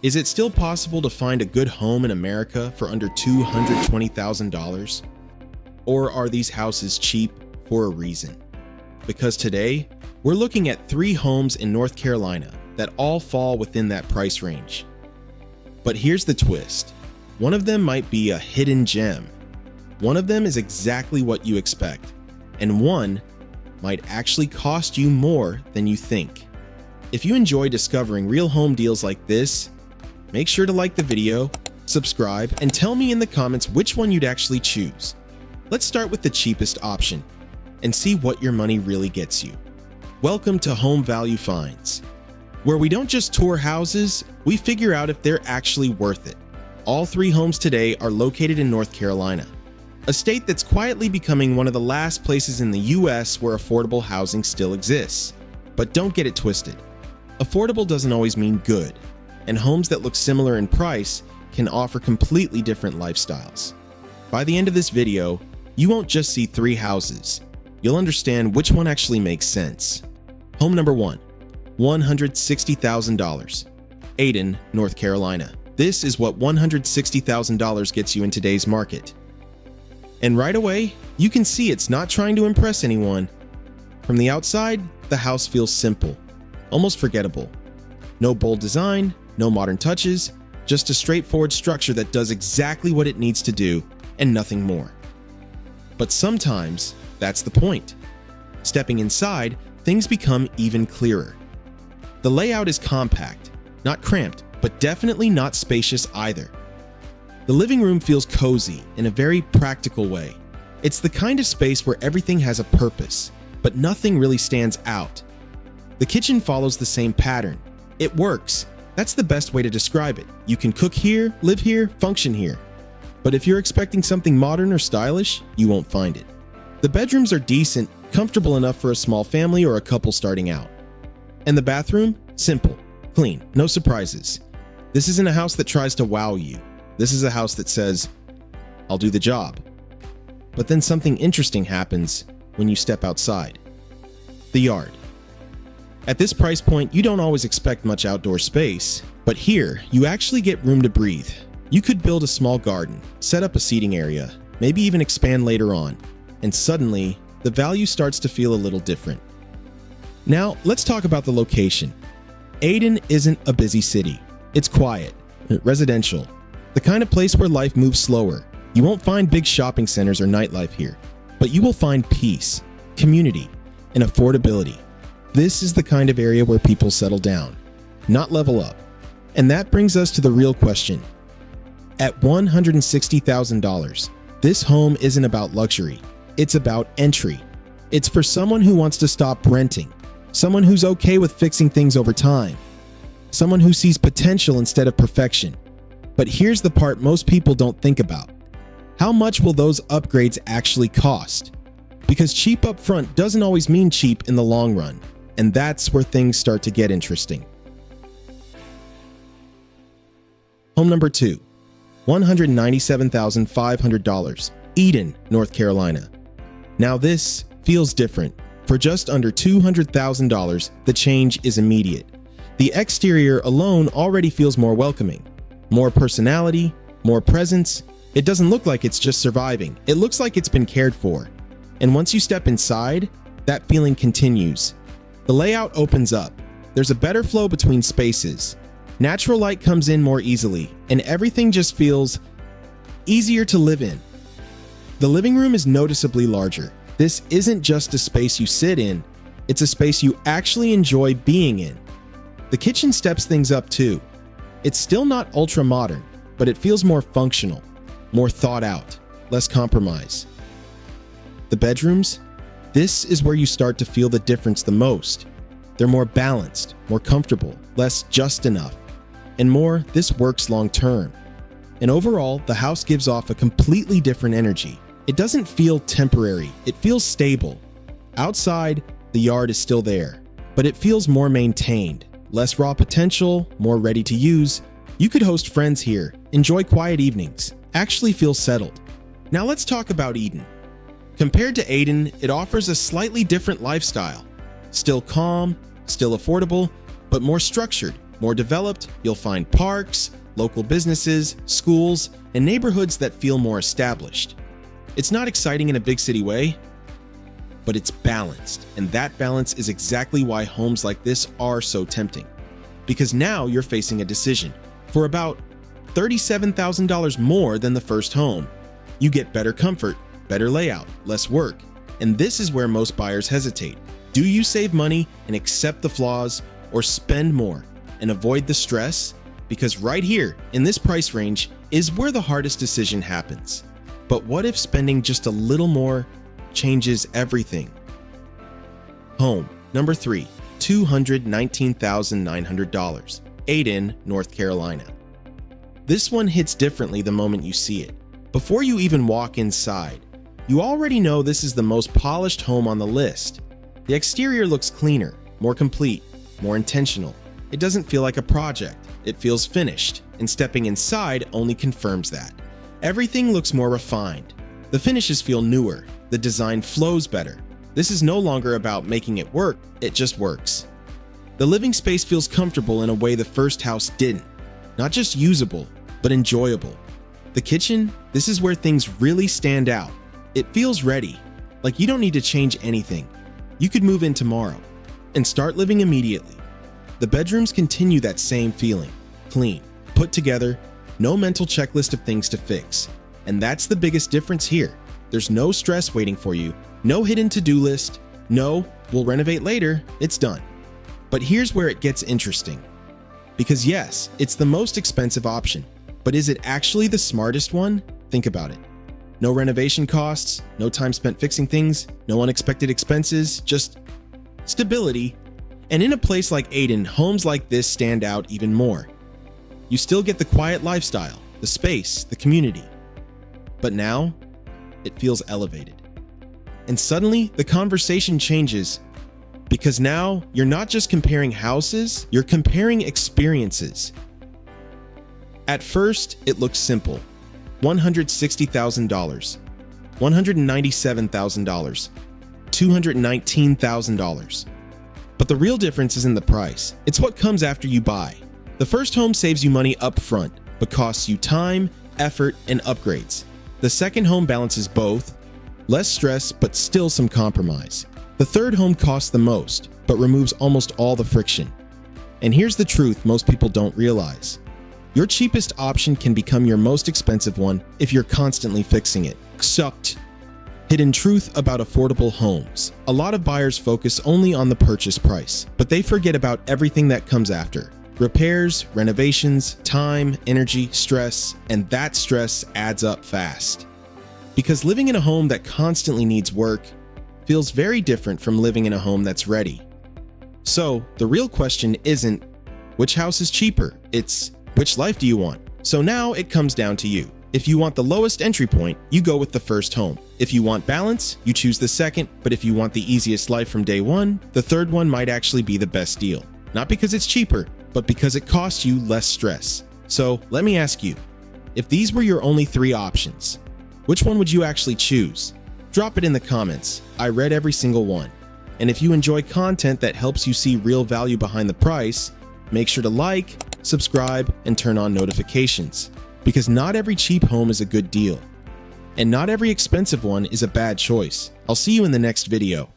Is it still possible to find a good home in America for under $220,000? Or are these houses cheap for a reason? Because today, we're looking at 3 homes in North Carolina that all fall within that price range. But here's the twist. One of them might be a hidden gem. One of them is exactly what you expect. And one might actually cost you more than you think. If you enjoy discovering real home deals like this, make sure to like the video, subscribe, and tell me in the comments which one you'd actually choose. Let's start with the cheapest option and see what your money really gets you. Welcome to Home Value Finds, where we don't just tour houses, we figure out if they're actually worth it. All 3 homes today are located in North Carolina, a state that's quietly becoming one of the last places in the US where affordable housing still exists. But don't get it twisted. Affordable doesn't always mean good, and homes that look similar in price can offer completely different lifestyles. By the end of this video, you won't just see 3 houses. You'll understand which one actually makes sense. Home number 1, $160,000. Ayden, North Carolina. This is what $160,000 gets you in today's market. And right away, you can see it's not trying to impress anyone. From the outside, the house feels simple, almost forgettable. No bold design, no modern touches, just a straightforward structure that does exactly what it needs to do and nothing more. But sometimes, that's the point. Stepping inside, things become even clearer. The layout is compact, not cramped, but definitely not spacious either. The living room feels cozy in a very practical way. It's the kind of space where everything has a purpose, but nothing really stands out. The kitchen follows the same pattern. It works. That's the best way to describe it. You can cook here, live here, function here. But if you're expecting something modern or stylish, you won't find it. The bedrooms are decent, comfortable enough for a small family or a couple starting out. And the bathroom? Simple, clean, no surprises. This isn't a house that tries to wow you. This is a house that says, I'll do the job. But then something interesting happens when you step outside. The yard. At this price point, you don't always expect much outdoor space, but here, you actually get room to breathe. You could build a small garden, set up a seating area, maybe even expand later on, and suddenly, the value starts to feel a little different. Now, let's talk about the location. Ayden isn't a busy city. It's quiet, residential, the kind of place where life moves slower. You won't find big shopping centers or nightlife here, but you will find peace, community, and affordability. This is the kind of area where people settle down, not level up. And that brings us to the real question. At $160,000, this home isn't about luxury. It's about entry. It's for someone who wants to stop renting, someone who's okay with fixing things over time, someone who sees potential instead of perfection. But here's the part most people don't think about. How much will those upgrades actually cost? Because cheap up front doesn't always mean cheap in the long run, and that's where things start to get interesting. Home number 2, $197,500, Ayden, North Carolina. Now this feels different. For just under $200,000, the change is immediate. The exterior alone already feels more welcoming. More personality, more presence. It doesn't look like it's just surviving. It looks like it's been cared for. And once you step inside, that feeling continues. The layout opens up. There's a better flow between spaces. Natural light comes in more easily, and everything just feels easier to live in. The living room is noticeably larger. This isn't just a space you sit in, it's a space you actually enjoy being in. The kitchen steps things up too. It's still not ultra modern, but it feels more functional, more thought out, less compromise. The bedrooms? This is where you start to feel the difference the most. They're more balanced, more comfortable, less just enough, and more this works long term. And overall, the house gives off a completely different energy. It doesn't feel temporary, it feels stable. Outside, the yard is still there, but it feels more maintained, less raw potential, more ready to use. You could host friends here, enjoy quiet evenings, actually feel settled. Now let's talk about Ayden. Compared to Ayden, it offers a slightly different lifestyle. Still calm, still affordable, but more structured. More developed, you'll find parks, local businesses, schools, and neighborhoods that feel more established. It's not exciting in a big city way, but it's balanced, and that balance is exactly why homes like this are so tempting. Because now you're facing a decision. For about $37,000 more than the first home, you get better comfort, better layout, less work, and this is where most buyers hesitate. Do you save money and accept the flaws, or spend more and avoid the stress? Because right here, in this price range, is where the hardest decision happens. But what if spending just a little more changes everything? Home number 3, $219,900, Ayden, North Carolina. This one hits differently the moment you see it. Before you even walk inside, you already know this is the most polished home on the list. The exterior looks cleaner, more complete, more intentional. It doesn't feel like a project. It feels finished, and stepping inside only confirms that. Everything looks more refined. The finishes feel newer. The design flows better. This is no longer about making it work, it just works. The living space feels comfortable in a way the first house didn't. Not just usable, but enjoyable. The kitchen, this is where things really stand out. It feels ready, like you don't need to change anything. You could move in tomorrow and start living immediately. The bedrooms continue that same feeling, clean, put together, no mental checklist of things to fix. And that's the biggest difference here. There's no stress waiting for you, no hidden to-do list, no, we'll renovate later, it's done. But here's where it gets interesting. Because yes, it's the most expensive option, but is it actually the smartest one? Think about it. No renovation costs, no time spent fixing things, no unexpected expenses, just stability. And in a place like Ayden, homes like this stand out even more. You still get the quiet lifestyle, the space, the community. But now, it feels elevated. And suddenly, the conversation changes, because now you're not just comparing houses, you're comparing experiences. At first, it looks simple. $160,000, $197,000, $219,000. But the real difference isn't the price, it's what comes after you buy. The first home saves you money up front, but costs you time, effort, and upgrades. The second home balances both, less stress, but still some compromise. The third home costs the most, but removes almost all the friction. And here's the truth most people don't realize. Your cheapest option can become your most expensive one if you're constantly fixing it. Sucked. Hidden truth about affordable homes. A lot of buyers focus only on the purchase price, but they forget about everything that comes after. Repairs, renovations, time, energy, stress, and that stress adds up fast. Because living in a home that constantly needs work feels very different from living in a home that's ready. So, the real question isn't, which house is cheaper? It's, which life do you want? So now it comes down to you. If you want the lowest entry point, you go with the first home. If you want balance, you choose the second, but if you want the easiest life from day one, the third one might actually be the best deal. Not because it's cheaper, but because it costs you less stress. So let me ask you, if these were your only 3 options, which one would you actually choose? Drop it in the comments. I read every single one. And if you enjoy content that helps you see real value behind the price, make sure to like, subscribe, and turn on notifications. Because not every cheap home is a good deal. And not every expensive one is a bad choice. I'll see you in the next video.